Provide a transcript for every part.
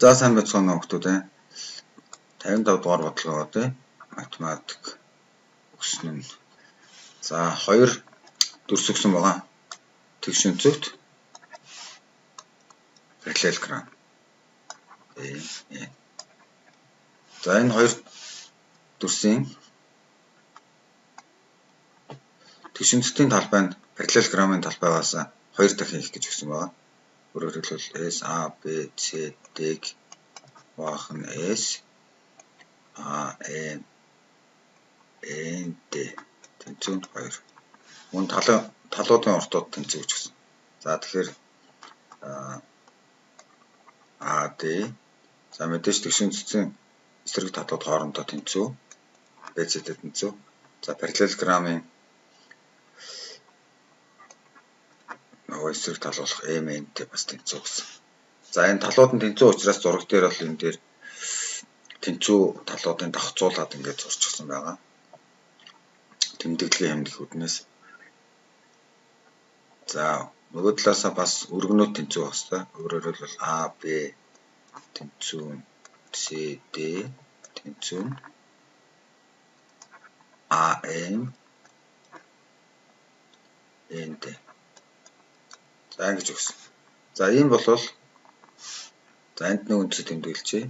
За сайн байцгаана уу хүмүүс ээ. 55 дугаар бодлого тий. Математик өгсөн нь. За 2 дүрс өгсөн байгаа. Тэгш өнцөгт параллелограмм. За энэ 2 дүрсийн тэгш өнцгтийн талбай нь параллелограммын талбайгаас 2 дахин их гэж өгсөн байгаа. Өөрөөр хэлбэл S A B C D-г баахан S A N D тэнцүү 2. Мөн талуудын уртууд тэнцүү гэж өгсөн. За тэгэхээр AD за мэдээж тэгш өнцгтийн эсрэг талууд хоорондоо тэнцүү BC-д тэнцүү. За параллелограммын эсрэг тал болох MN-т бас тэнцүү гэсэн. За энэ талууд нь тэнцүү учраас зураг дээр бол энэ дээр тэнцүү талуудын давхцуулаад ингээд зурчихсан байгаа. Тэмдэглэлийн хэмнэлүүднээс. За нөгөө талаасаа бас өргөнүүд тэнцүү байх хэрэгтэй. Өөрөөр хэлбэл A B тэнцүү C D тэнцүү A M N D. За ингэж өгсөн. За ийм болвол за энд нэг үнцийг тэмдэглэжээ.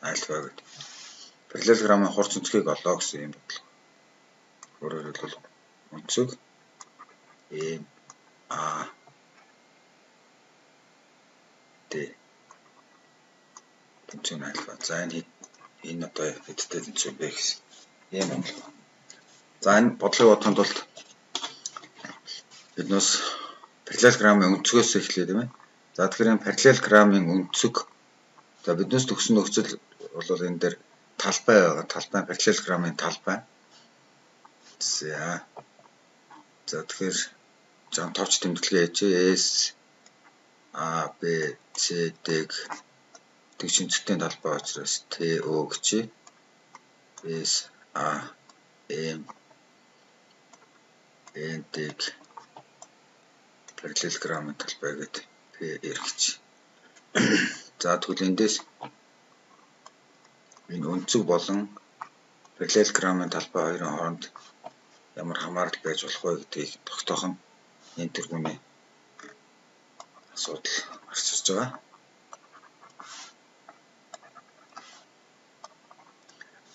Альфа гэдэг. Параллелограммын хурц өнцгийг олоо гэсэн юм бодлого. Өөрөөр хэлбэл өнцөг M A D тэнцүү альфа. За энэ одоо хэдтэй тэнцүү бэ гэсэн. Ийм бодлого. За энэ бодлогыг бодохын тулд биднээс параллелограммын өнцгөөс эхлэе тийм ээ. За тэгэхээр энэ параллелограммын өнцөг за биднээс төгсөн нөхцөл бол энэ дээр талбай байгаа. Талбай параллелограммын талбай. За тэгэхээр зам товч тэмдэглэгээ хийжээ. S A B C D-г тэгш өнцгтийн талбай учраас TO гэж S A M N D-г параллелограммын талбай гэдэг PR гэж. За тэгвэл эндээс энэ өнцөг болон параллелограммын талбай хоёрын хооронд ямар хамаарал байж болох вэ гэдгийг тогтоох нь энэ тэргүүний асуудал гарч ирж байгаа.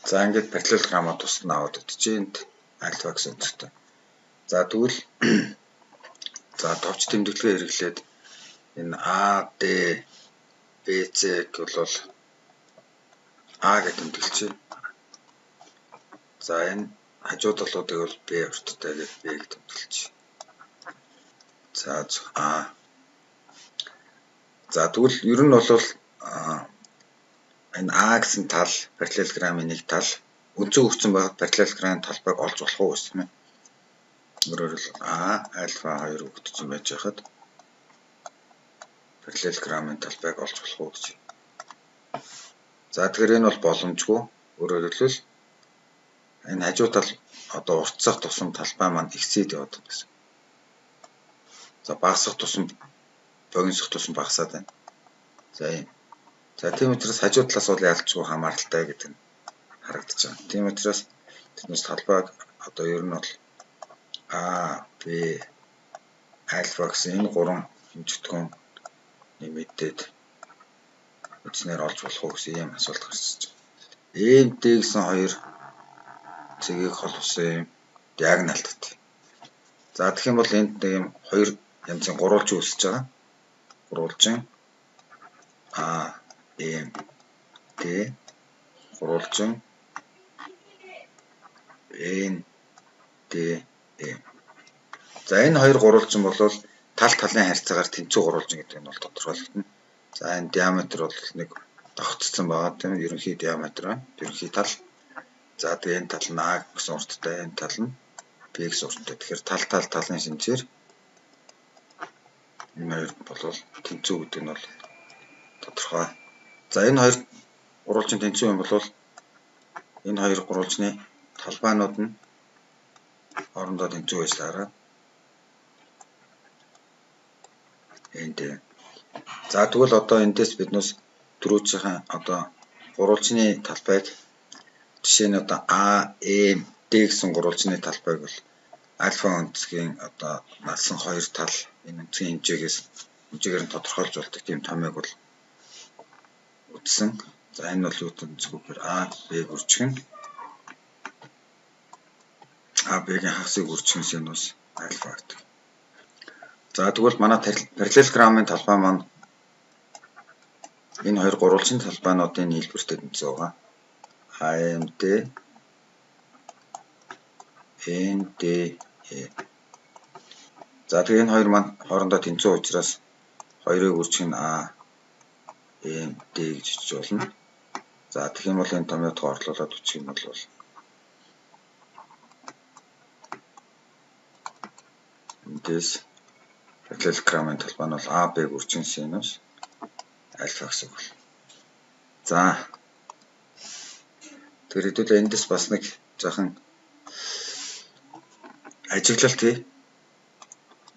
За ингээд параллелограммаа тусад нь аваад өгчээ. Энд альфа гэсэн өнцгтэй. За тэгвэл за товч тэмдэглэгээ хэрэглээд энэ AD BC-г бол А гэж тэмдэглэжээ. За энэ хажуу талуудыг бол B урттай гэж B гэж тэмдэглэжээ. За А. За тэгвэл ер нь бол энэ А гэсэн тал параллелограммын нэг тал өнцөг өгсөн байгаад параллелограммын талбайг олж болох уу гэсэн юм. Өөрөөр хэлбэл А альфа 2 өгдсөн байж хахад параллелограммын талбайг олж болох уу гэж. За тэгэхээр энэ бол боломжгүй. Өөрөөр хэлбэл энэ хажуу тал одоо уртсах тусам талбай маань exceed яваад байна гэсэн. За багасах тусам богиносох тусам багасаад байна. За ийм. За тийм учраас хажуу талаас бол ялцгүй хамааралтай гэдэг нь харагдаж байна. Тийм учраас тэднээс талбайг одоо ер нь бол А B альфа гэсэн энэ гурван хэмжигдэхүүн нэмэгдээд үзнээр олж болох уу гэсэн ийм асуулт гарч ирж байна. EMD гэсэн хоёр цэгийг холбосон юм диагоналт. За тэгэх юм бол энд нэг юм хоёр янзын гурвалжин үүсэж байгаа. Гурвалжин А М Д гурвалжин Н Д М. За энэ хоёр гурвалжин бол тал талын харьцаагаар тэнцүү гурвалжин гэдэг нь бол тодорхойлогдно. За энэ диаметр бол нэг давхцсан байгаа тийм ерөнхий диаметр байна. Ерөнхий тал. За тэгээ энэ тал нь А гэсэн урттай, энэ тал нь B гэсэн урттай. Тэгэхээр талын шинжээр энэ хоёр бол тэнцүү гэдэг нь бол тодорхой. За энэ хоёр гурвалжин тэнцүү юм бол энэ хоёр гурвалжны талбайнууд нь хоорондоо тэнцүү байж таараа. Энд. За тэгвэл одоо эндээс биднээс түрүүчийн одоо гурвалжны талбайг жишээ нь одоо А, М, Д гэсэн гурвалжны талбайг бол альфа өнцгийн одоо налсан хоёр тал энэ өнцгийн хэмжээгээр нь тодорхойлж болдог тийм томьёог бол үтсэн. За энэ бол юу гэхээр А, Б үржих нь А, Б-ийн хагасыг үржих синус альфа гэдэг. За тэгвэл манай параллелограммын талбай маань энэ хоёр гурвалжны талбайнуудын нийлбэртэй тэнцээ байгаа. АМД НДЕ. За тэгээ энэ хоёр маань хоорондоо тэнцүү учраас хоёрыг үржих нь А, М, Д гэж бичиж болно. За тэгэх юм бол энэ томьёотыг орлуулад үчих юм бол эндээс параллелограммын талбай нь бол А, Б үржих синус альфа гэсэн үг. За тэгэхээр хэдүүлээ эндээс бас нэг жоохон ажиглалт хий.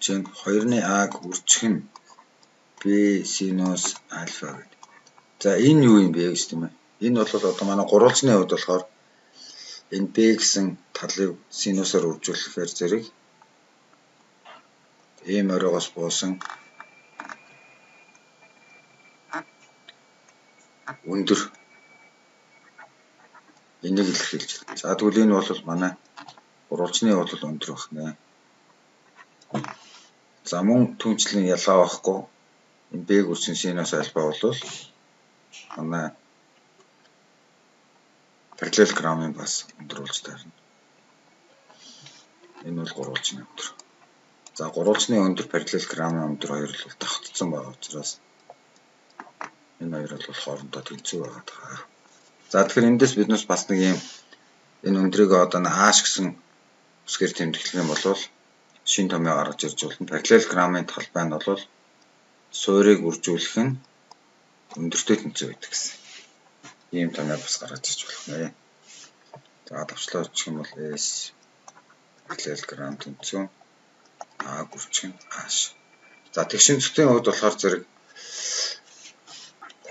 Жишээ нь 2-ны А-г үржих нь B синус альфа гэдэг. За энэ юу юм бэ гэж тийм ээ. Энэ бол одоо манай гурвалжны хувьд болохоор энэ B гэсэн талыг синусаар үржүүлэхээр зэрэг M оройгоос буусан өндөр энийг илэрхийлж байна. За тэгвэл энэ бол манай гурвалжны бол өндөр байх нэ. За мөн түнчлэн ялгаа байхгүй. Энэ B үржих синус альфа бол манай параллелограммын бас өндөр болж таарна. Энэ бол гурвалжны өндөр. За гурвалжны өндөр параллелограммын өндөр хоёр бол давтцсан байгаа учраас энэ хоёр бол хоорондоо тэнцүү байгаа. За тэгэхээр эндээс биднээс бас нэг юм энэ өндрийг одоо H гэсэн үсгээр тэмдэглэх юм бол шинэ томьёо гаргаж ирж болно. Параллелограммын талбай нь бол суурийг үржүүлэх нь өндөртэй тэнцүү байдаг гэсэн. Ийм томьёо бас гаргаж ирж болох нэ. За давчлаа очих юм бол S параллелограмм тэнцүү А үржих нь H. За тэгшин цэгтийн хувьд болохоор зэрэг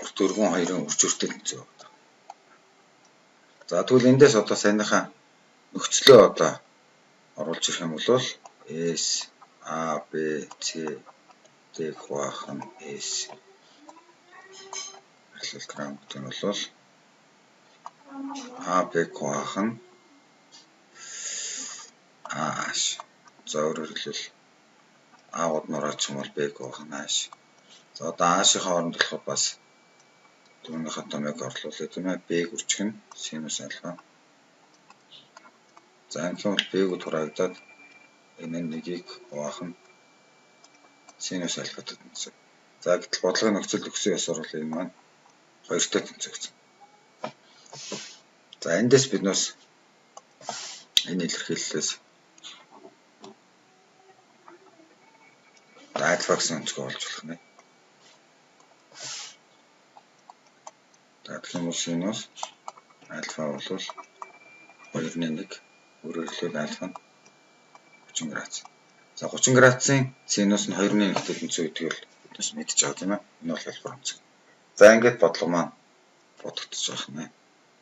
урт өргөн хоёрын үржүүртэй тэнцүү байна. За тэгвэл эндээс одоо саяныхаа нөхцлөө одоо оруулж ирэх юм бол S A B C D хуваах нь S параллелограмм гэдэг нь бол A B хуваах нь H. За өөрөөр хэлбэл А-гууд нураач юм бол Б хуваах нь H. За одоо H-ийн хооронд болохоор бас түүнийхээ томьёог орлуулъя тийм ээ. Б үржих нь синус альфа. За энэ бол Б-гүүд хураагдаад энэ нэгийг хуваах нь синус альфатай тэнцүү. За гэтэл бодлогын нөхцөл өгсөн ёсоор бол энэ маань хоёртой тэнцвэгцэн. За эндээс биднээс энэ илэрхийллээс альфа гэсэн өнцгөө олж болох нэ. За тэгэх юм бол синус альфа бол 2-1 өөрөөр хэлбэл альфа нь 30 градус. За 30 градусын синус нь 2-1-тэй тэнцүү гэдгийг бол биднээс мэдчихэж байгаа тийм ээ. Энэ бол альфа өнцөг. За ингээд бодлого маань бодогдож байна.